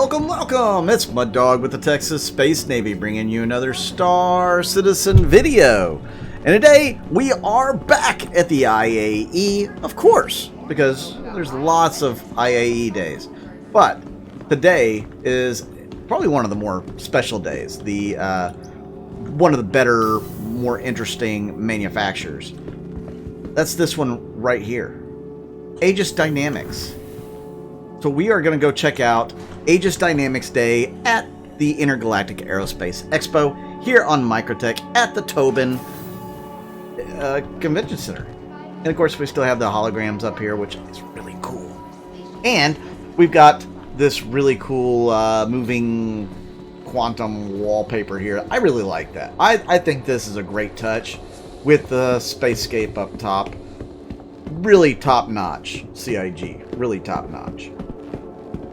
Welcome, welcome! It's Mud Dog with the Texas Space Navy bringing you another Star Citizen video. And today we are back at the IAE, of course, because there's lots of IAE days. But today is probably one of the more special days, one of the better, more interesting manufacturers. That's this one right here, Aegis Dynamics. So we are going to go check out Aegis Dynamics Day at the Intergalactic Areospace Expo here on Microtech at the Tobin Convention Center. And of course we still have the holograms up here, which is really cool. And we've got this really cool moving quantum wallpaper here. I really like that. I think this is a great touch with the spacescape up top. Really top-notch CIG. Really top-notch.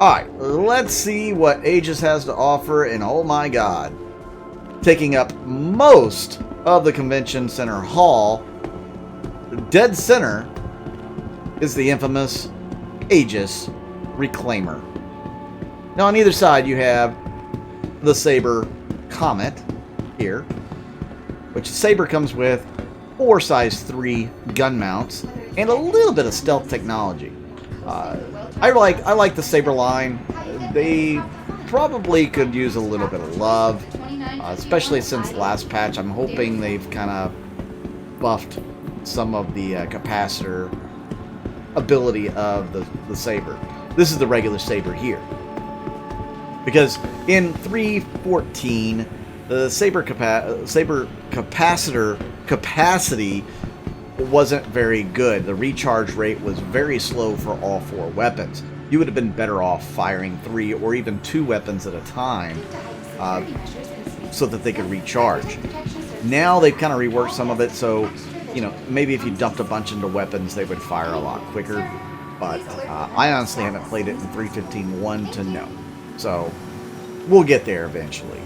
Alright, let's see what Aegis has to offer, and oh my god. Taking up most of the Convention Center Hall, dead center, is the infamous Aegis Reclaimer. Now on either side you have the Saber Comet here, which Saber comes with 4 size 3 gun mounts and a little bit of stealth technology. I like the Saber line. They probably could use a little bit of love, especially since the last patch. I'm hoping they've kind of buffed some of the capacitor ability of the Saber. This is the regular Saber here, because in 3.14 the Saber capacitor capacity wasn't very good. The recharge rate was very slow for all 4 weapons. You would have been better off firing 3 or even 2 weapons at a time so that they could recharge. Now they've kind of reworked some of it, so you know, maybe if you dumped a bunch into weapons they would fire a lot quicker, but I honestly haven't played it in 3.15.1 to know, so we'll get there eventually.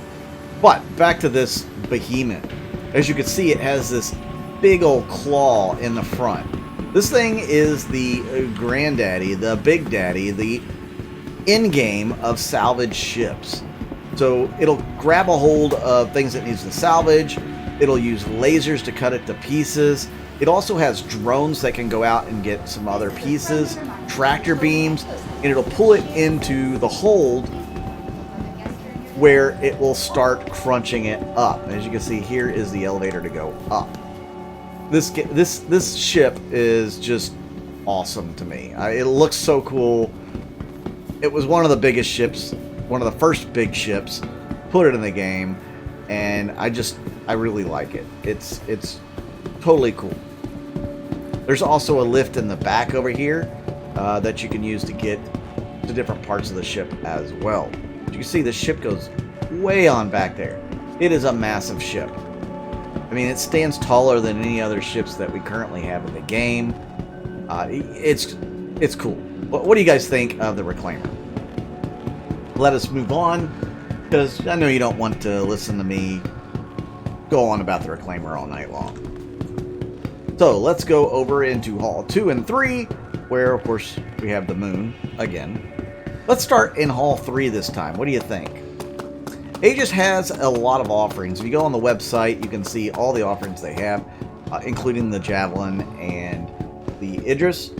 But back to this behemoth. As you can see, it has this big old claw in the front. This thing is the granddaddy, the big daddy, the in-game of salvage ships. So it'll grab a hold of things it needs to salvage. It'll use lasers to cut it to pieces. It also has drones that can go out and get some other pieces, tractor beams, and it'll pull it into the hold where it will start crunching it up. As you can see, here is the elevator to go up. This ship is just awesome to me. It looks so cool. It was one of the biggest ships, one of the first big ships. Put it in the game, and I really like it. It's totally cool. There's also a lift in the back over here that you can use to get to different parts of the ship as well. You can see the ship goes way on back there. It is a massive ship. I mean, it stands taller than any other ships that we currently have in the game. It's cool. What do you guys think of the Reclaimer? Let us move on, because I know you don't want to listen to me go on about the Reclaimer all night long. So let's go over into Hall 2 and 3, where of course we have the moon again. Let's start in Hall 3 this time. What do you think? Aegis has a lot of offerings. If you go on the website, you can see all the offerings they have, including the Javelin and the Idris.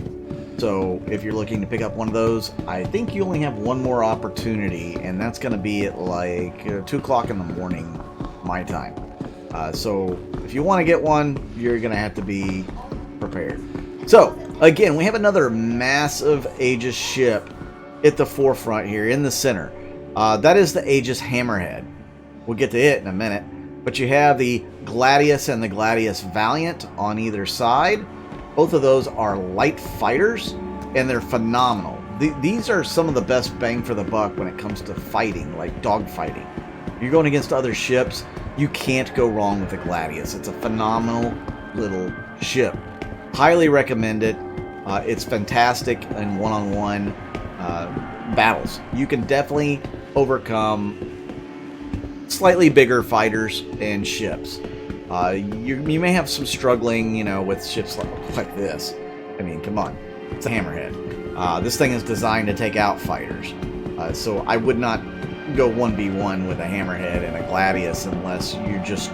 So if you're looking to pick up one of those, I think you only have one more opportunity, and that's going to be at like 2 o'clock in the morning, my time. So if you want to get one, you're going to have to be prepared. So again, we have another massive Aegis ship at the forefront here in the center. That is the Aegis Hammerhead. We'll get to it in a minute. But you have the Gladius and the Gladius Valiant on either side. Both of those are light fighters, and they're phenomenal. These are some of the best bang for the buck when it comes to fighting, like dog fighting. You're going against other ships, you can't go wrong with the Gladius. It's a phenomenal little ship. Highly recommend it. It's fantastic in one-on-one battles. You can definitely overcome slightly bigger fighters and ships. You may have some struggling, you know, with ships like this. I mean, come on. It's a Hammerhead. This thing is designed to take out fighters. So I would not go 1v1 with a hammerhead and a gladius unless you just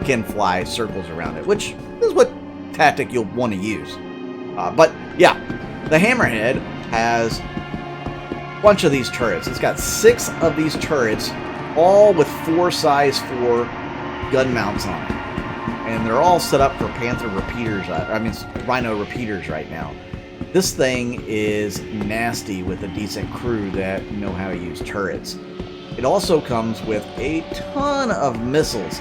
can fly circles around it, which is what tactic you'll want to use. But yeah, the hammerhead has a bunch of these turrets. It's got 6 of these turrets, all with 4 size 4 gun mounts on it. And they're all set up for Panther repeaters, Rhino repeaters right now. This thing is nasty with a decent crew that know how to use turrets. It also comes with a ton of missiles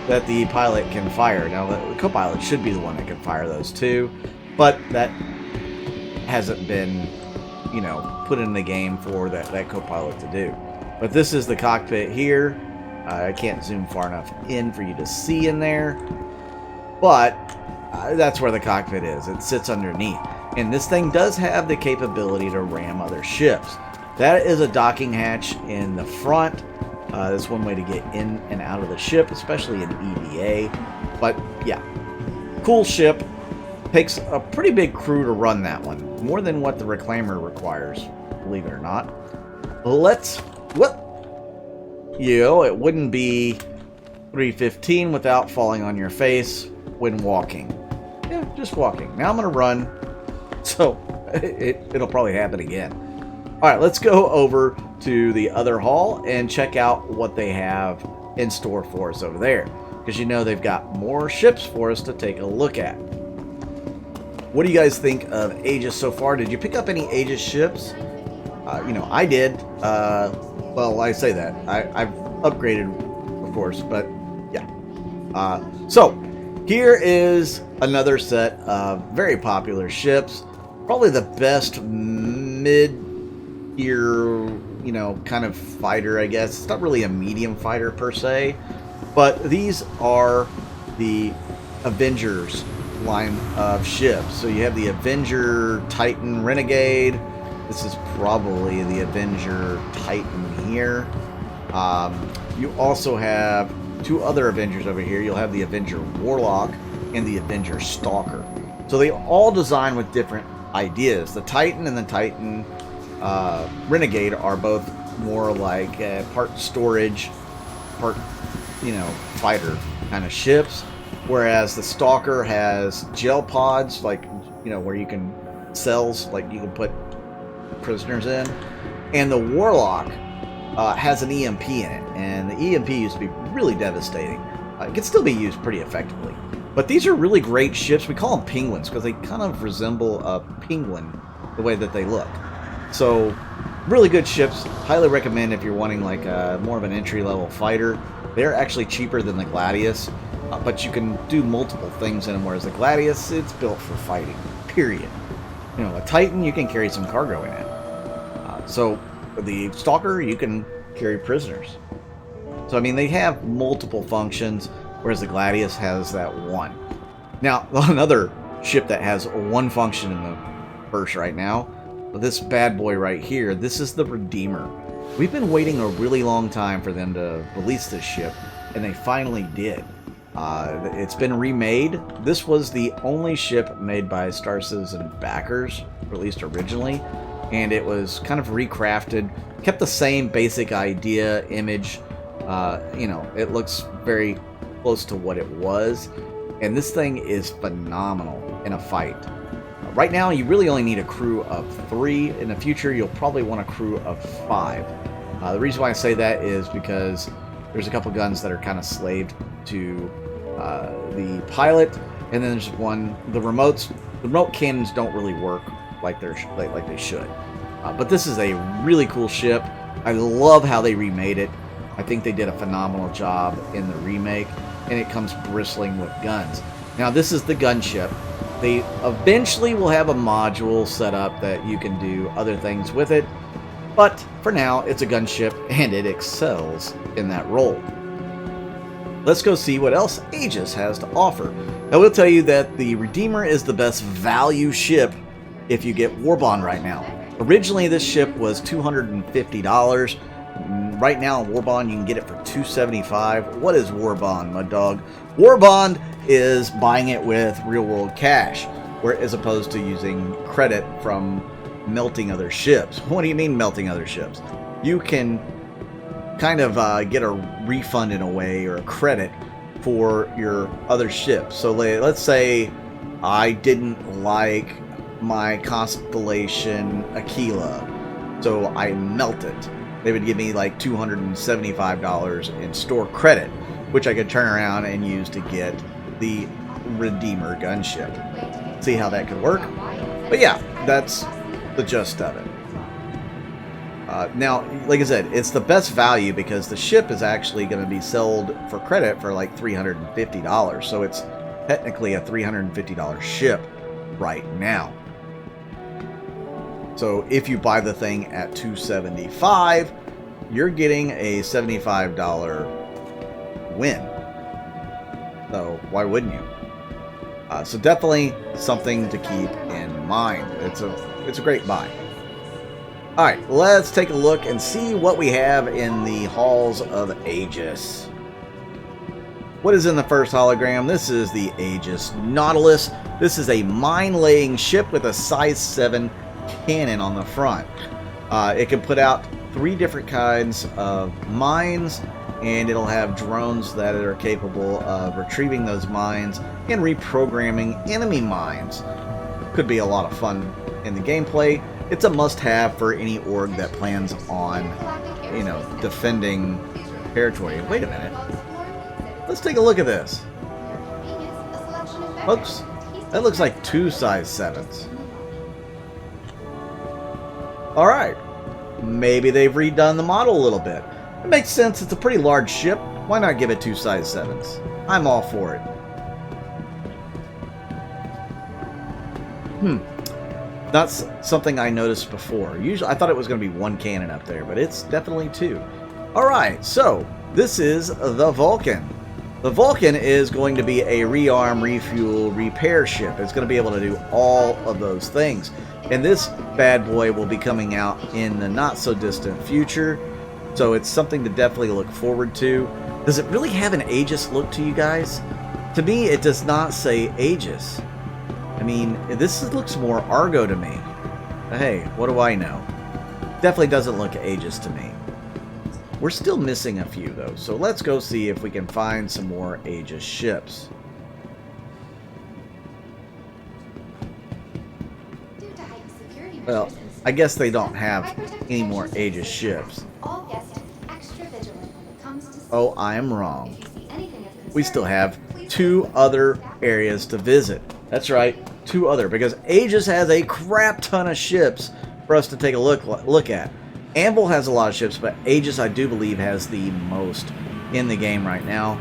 that the pilot can fire. Now, the co-pilot should be the one that can fire those too, but that hasn't been, put in the game for that co-pilot to do. But this is the cockpit here. I can't zoom far enough in for you to see in there, but that's where the cockpit is. It sits underneath. And this thing does have the capability to ram other ships. That is a docking hatch in the front. That's one way to get in and out of the ship, especially in EVA. But yeah, cool ship. Takes a pretty big crew to run that one. More than what the Reclaimer requires, believe it or not. It wouldn't be 315 without falling on your face when walking. Yeah, just walking. Now I'm going to run. So it'll probably happen again. All right, let's go over to the other hall and check out what they have in store for us over there. Because they've got more ships for us to take a look at. What do you guys think of Aegis so far? Did you pick up any Aegis ships? I did. Well, I say that. I've upgraded, of course, but yeah. So here is another set of very popular ships. Probably the best mid-tier, kind of fighter, I guess. It's not really a medium fighter per se, but these are the Avengers line of ships. So you have the Avenger Titan Renegade. This is probably the Avenger Titan here. You also have 2 other Avengers over here. You'll have the Avenger Warlock and the Avenger Stalker. So they all design with different ideas. The Titan and the Titan Renegade are both more like part storage, part, fighter kind of ships. Whereas the Stalker has gel pods, like, where you can, cells, like you can put prisoners in. And the Warlock has an EMP in it. And the EMP used to be really devastating. It can still be used pretty effectively. But these are really great ships. We call them penguins because they kind of resemble a penguin the way that they look. So, really good ships. Highly recommend if you're wanting like more of an entry-level fighter. They're actually cheaper than the Gladius, but you can do multiple things in them, whereas the Gladius, it's built for fighting, period. A Titan, you can carry some cargo in it. So, the Stalker, you can carry prisoners. So, they have multiple functions, whereas the Gladius has that one. Now, another ship that has one function in the verse right now, this bad boy right here, this is the Redeemer. We've been waiting a really long time for them to release this ship, and they finally did. It's been remade. This was the only ship made by Star Citizen backers, released originally, and it was kind of recrafted, kept the same basic idea, image. It looks very close to what it was, and this thing is phenomenal in a fight. Right now, you really only need a crew of 3. In the future, you'll probably want a crew of 5. The reason why I say that is because there's a couple guns that are kind of slaved to the pilot, and then there's one. The remote cannons don't really work like they should. But this is a really cool ship. I love how they remade it. I think they did a phenomenal job in the remake, and it comes bristling with guns. Now, this is the gunship. They eventually will have a module set up that you can do other things with it, but for now, it's a gunship, and it excels in that role. Let's go see what else Aegis has to offer. I will tell you that the Redeemer is the best value ship if you get Warbond right now. Originally, this ship was $250. Right now, Warbond, you can get it for $275. What is Warbond, my dog? Warbond is buying it with real-world cash, as opposed to using credit from melting other ships. What do you mean melting other ships? You can kind of get a refund in a way, or a credit for your other ships. So let's say I didn't like my Constellation Aquila, so I melt it. They would give me like $275 in store credit, which I could turn around and use to get the Redeemer gunship. See how that could work? But yeah, that's the gist of it. Now, like I said, it's the best value because the ship is actually going to be sold for credit for like $350. So it's technically a $350 ship right now. So if you buy the thing at $275, you're getting a $75 win. So why wouldn't you? So definitely something to keep in mind. It's a great buy. All right, let's take a look and see what we have in the halls of Aegis. What is in the first hologram? This is the Aegis Nautilus. This is a mine-laying ship with a size 7 cannon on the front. It can put out 3 different kinds of mines, and it'll have drones that are capable of retrieving those mines and reprogramming enemy mines. Could be a lot of fun in the gameplay. It's a must-have for any org that plans on, you know, defending territory. Wait a minute. Let's take a look at this. Folks, that looks like 2 size 7s. Alright. Maybe they've redone the model a little bit. It makes sense. It's a pretty large ship. Why not give it 2 size 7s? I'm all for it. That's something I noticed before. Usually, I thought it was going to be 1 cannon up there, but it's definitely 2. Alright, so this is the Vulcan. The Vulcan is going to be a rearm, refuel, repair ship. It's going to be able to do all of those things. And this bad boy will be coming out in the not-so-distant future. So it's something to definitely look forward to. Does it really have an Aegis look to you guys? To me, it does not say Aegis. I mean, this looks more Argo to me. But hey, what do I know? Definitely doesn't look Aegis to me. We're still missing a few, though, so let's go see if we can find some more Aegis ships. Well, I guess they don't have any more Aegis ships. Oh, I am wrong. We still have 2 other areas to visit. That's right, 2 other, because Aegis has a crap ton of ships for us to take a look at. Anvil has a lot of ships, but Aegis, I do believe, has the most in the game right now,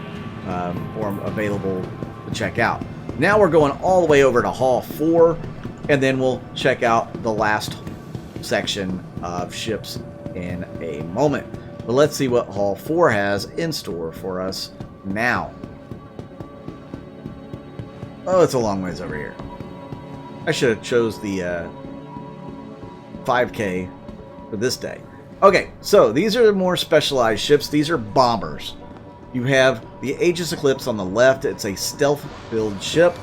or available to check out. Now we're going all the way over to Hall 4, and then we'll check out the last section of ships in a moment. But let's see what Hall 4 has in store for us now. Oh, it's a long ways over here. I should have chose the 5K for this day. Okay, so these are the more specialized ships. These are bombers. You have the Aegis Eclipse on the left. It's a stealth-build ship,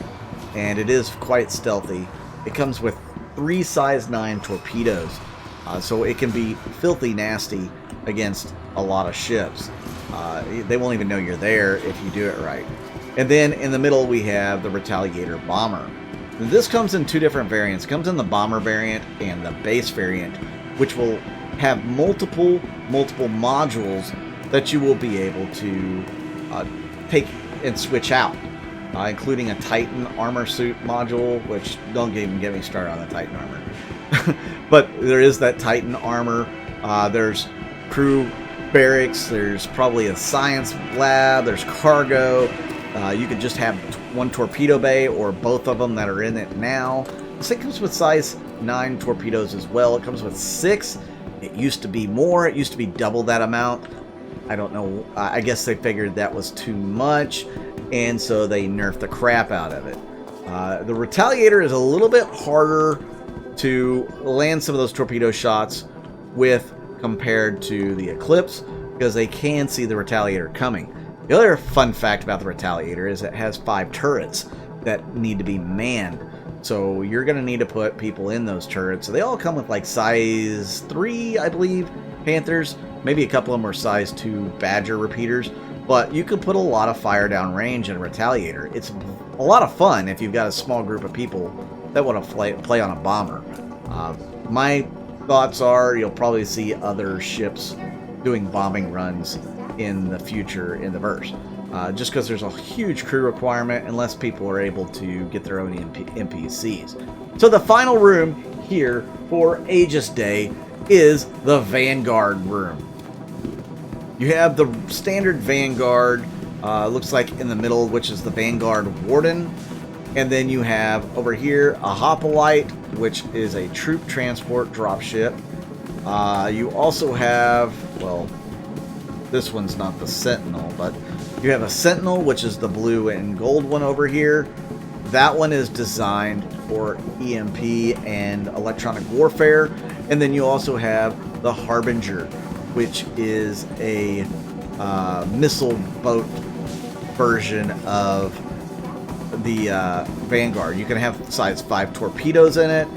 and it is quite stealthy. It comes with 3 size 9 torpedoes, so it can be filthy nasty against a lot of ships. They won't even know you're there if you do it right. And then in the middle we have the Retaliator Bomber. This comes in 2 different variants. It comes in the Bomber variant and the base variant, which will have multiple modules that you will be able to take and switch out, including a Titan armor suit module, which don't even get me started on the Titan armor. But there is that Titan armor. There's crew barracks. There's probably a science lab. There's cargo. You could just have 1 torpedo bay or both of them that are in it now. This thing comes with size 9 torpedoes as well. It comes with 6. It used to be more. It used to be double that amount. I don't know. I guess they figured that was too much, and so they nerfed the crap out of it. The Retaliator is a little bit harder to land some of those torpedo shots with compared to the Eclipse, because they can see the Retaliator coming. The other fun fact about the Retaliator is it has 5 turrets that need to be manned. So you're going to need to put people in those turrets. So they all come with like size 3, I believe, Panthers. Maybe a couple of them are size 2 Badger repeaters. But you can put a lot of fire down range in a Retaliator. It's a lot of fun if you've got a small group of people that want to play on a bomber. My thoughts are you'll probably see other ships doing bombing runs in the future in the verse. Just because there's a huge crew requirement unless people are able to get their own NPCs. So the final room here for Aegis Day is the Vanguard room. You have the standard Vanguard, looks like in the middle, which is the Vanguard Warden. And then you have over here a Hoplite, which is a troop transport dropship. You also have, well, this one's not the Sentinel, but you have a Sentinel, which is the blue and gold one over here. That one is designed for EMP and electronic warfare. And then you also have the Harbinger, which is a missile boat version of the Vanguard. You can have size 5 torpedoes in it.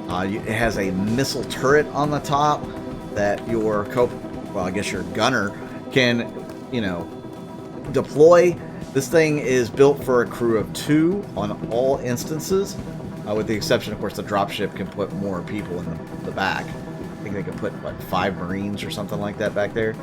It has a missile turret on the top that your your gunner can, deploy. This thing is built for a crew of 2 on all instances, with the exception, of course, the dropship can put more people in the back. I think they can put, what, 5 Marines or something like that back there.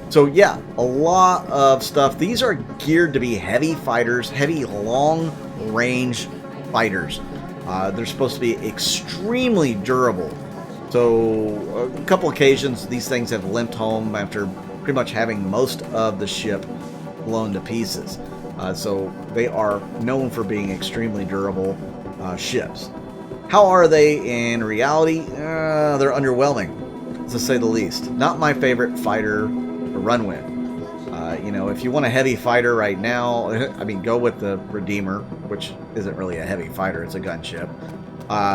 So, yeah, a lot of stuff. These are geared to be heavy fighters, heavy long-range fighters. They're supposed to be extremely durable. So, a couple occasions, these things have limped home after pretty much having most of the ship blown to pieces. So, they are known for being extremely durable ships. How are they in reality? They're underwhelming, to say the least. Not my favorite fighter to run with. If you want a heavy fighter right now, I mean, go with the Redeemer, which isn't really a heavy fighter, it's a gunship.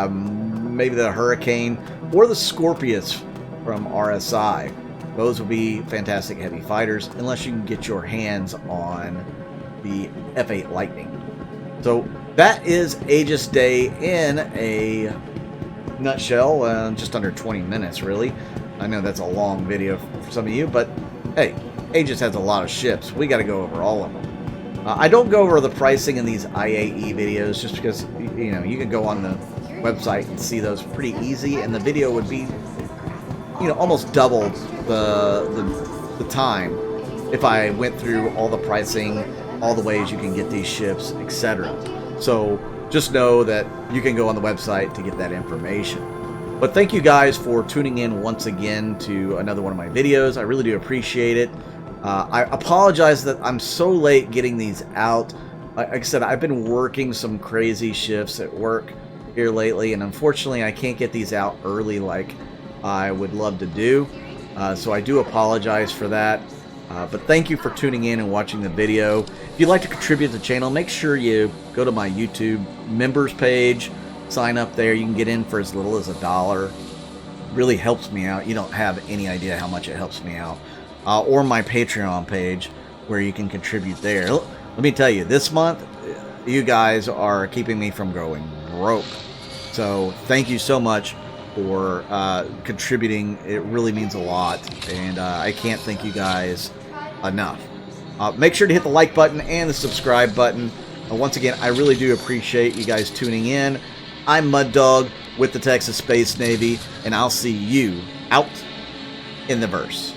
Maybe the Hurricane or the Scorpius from RSI. Those would be fantastic heavy fighters, unless you can get your hands on the F8 Lightning. So that is Aegis Day in a nutshell, just under 20 minutes, really. I know that's a long video for some of you, but hey, Aegis has a lot of ships. We got to go over all of them. I don't go over the pricing in these IAE videos just because, you can go on the website and see those pretty easy, and the video would be, almost double the time if I went through all the pricing, all the ways you can get these ships, etc. So just know that you can go on the website to get that information. But thank you guys for tuning in once again to another one of my videos. I really do appreciate it. I apologize that I'm so late getting these out. Like I said, I've been working some crazy shifts at work here lately, and unfortunately I can't get these out early like I would love to do. So I do apologize for that. But thank you for tuning in and watching the video. If you'd like to contribute to the channel, make sure you go to my YouTube members page, sign up there. You can get in for as little as $1. It really helps me out. You don't have any idea how much it helps me out. Or my Patreon page, where you can contribute there. Let me tell you, this month, you guys are keeping me from going broke. So thank you so much for contributing. It really means a lot, and I can't thank you guys enough. Make sure to hit the like button and the subscribe button. Once again, I really do appreciate you guys tuning in. I'm Mud Dog with the Texas Space Navy, and I'll see you out in the verse.